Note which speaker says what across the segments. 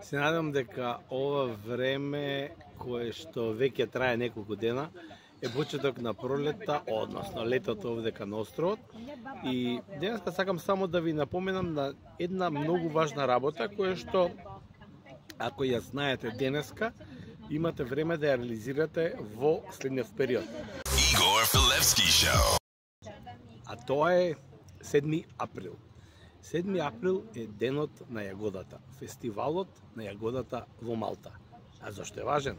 Speaker 1: Се надам дека ова време кое што веќе трае неколку дена е почеток на пролетта, односно летото овде на островот. И денеска сакам само да ви напоменам на една многу важна работа која што, ако ја знаете денеска, имате време да ја реализирате во следниот период.
Speaker 2: Igor Filevski Show.
Speaker 1: А тоа е 7 април. 7 април е денот на јагодата, фестивалот на јагодата во Малта. А зашто е важен?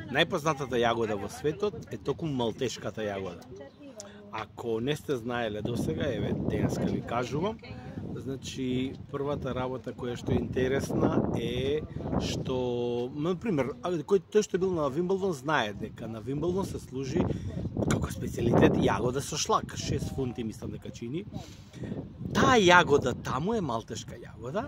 Speaker 1: Најпознатата јагода во светот е токму малтешката јагода. Ако не сте знаеле досега, еве денеска ви кажувам, значи првата работа која што е интересна е што, например, тој што бил на Вимблдон знае дека на Вимблдон се служи како специјалитет јагода со шлак, 6 фунти мислам дека чини. Таа јагода таму е малтешка јагода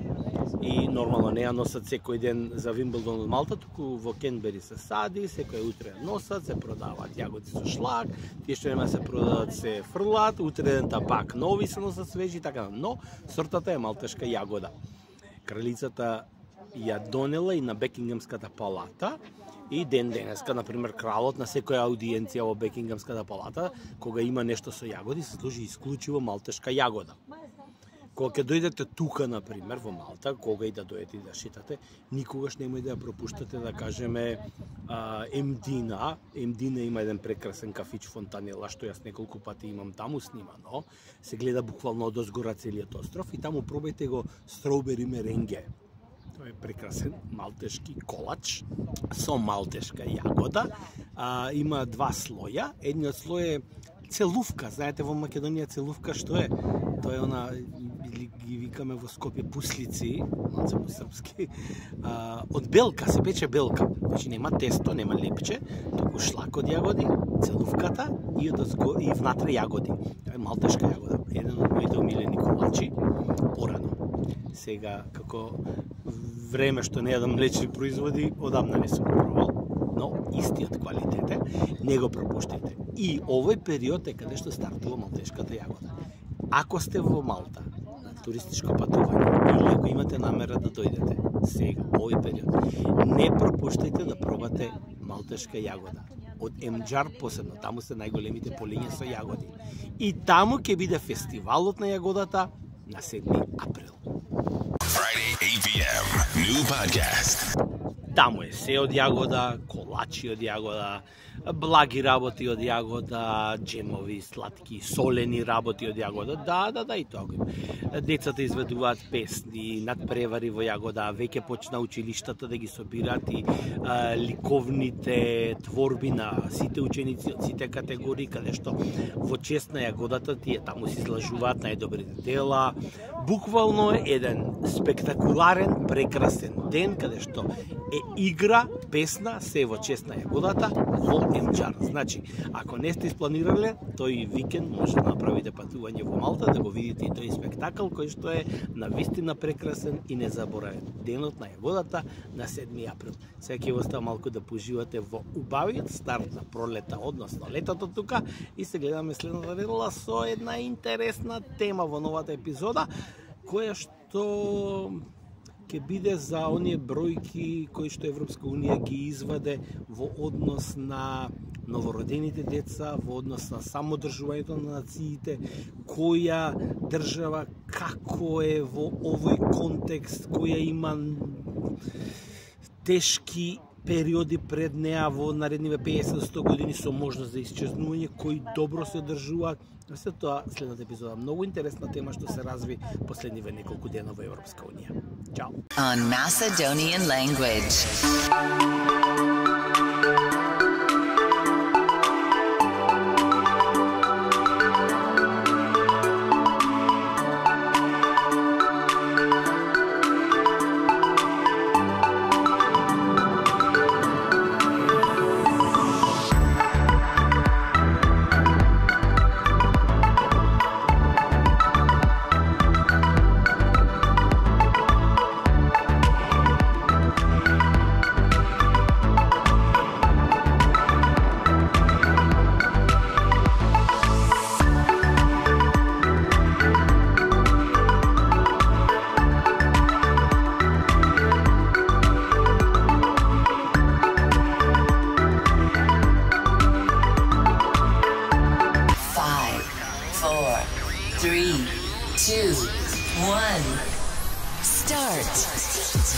Speaker 1: и нормално не ја носат секој ден за Вимблдон од Малта, туку во Кенбери се сади, секој утре носат, се продаваат јагоди со шлак, тие што нема се продаваат се фрлат, утре дента пак нови се носат свежи, така, но сортата е малтешка јагода. Кралицата ја донела и на Бекингемската палата, и денеска, например, кралот на секоја аудиенција во Бекингемската палата, кога има нешто со јагоди, се служи исклучиво малтешка јагода. Кога ќе дојдете тука, например, во Малта, кога и да дојдете и да шетате, никогаш немој да ја пропуштате, да кажеме, Емдина. Емдина има еден прекрасен кафич Фонтанела, што јас неколку пати имам таму снимано. Се гледа буквално од озгора целиот остров и таму пробајте го строубери меренге. Тоа е прекрасен малтешки колач со малтешка јагода. Има два слоја. Едниот слој е целувка. Знаете во Македонија целувка што е? Тоа е она, ги викаме во Скопје пуслици, малце по српски, од белка, се пече белка. Значи нема тесто, нема лепче, туку шлак од јагоди, целувката и внатре јагоди. Тоа е малтешка јагода. Еден од моите омилени колачи, порано. Сега, како време што не јадам млечни производи, одамна не сум пробал, но истиот квалитет е, не го пропуштите. И овој период е каде што стартува малтешката јагода. Ако сте во Малта на туристичко патување или ако имате намера да дојдете сега, овој период, не пропуштајте да пробате малтешка јагода. Од Емџар посебно, таму се најголемите полиња со јагоди. И таму ќе биде фестивалот на јагодата на 7 април.
Speaker 2: Friday, 8 p.m. New podcast.
Speaker 1: Таму е се од јагода, колачи од јагода, благи работи од јагода, джемови, сладки, солени работи од јагода. Да, и тоа го има. Децата изведуваат песни, надпревари во јагода, веќе почна училиштата да ги собираат и ликовните творби на сите ученици од сите категории, каде што во чест на јагодата тие таму се излажуваат најдобрите дела. Буквално е еден спектакуларен, прекрасен ден, каде што е игра, песна, се во чест на јагодата во Емџар. Значи, ако не сте испланирале, тој викенд може да направите патување во Малта, да го видите и тој спектакл, кој што е навистина прекрасен и незаборавен. Денот на јагодата на 7 април. Сега ќе остава малку да поживате во убавиот старт на пролета, односно летото тука, и се гледаме следната недела со една интересна тема во новата епизода, која што ќе биде за оние бројки кои што Европска Унија ги изваде во однос на новородените деца, во однос на самодржувањето на нациите, која држава како е во овој контекст, која има тешки периоди пред неа во наредниве 50-100 години со можност за исчезнување, кои добро се одржуваат. Се тоа следната епизода. Многу интересна тема што се разви последниве неколку дена во Европска Унија. Чао!
Speaker 3: On Macedonian language. 3, 2, 1. Start.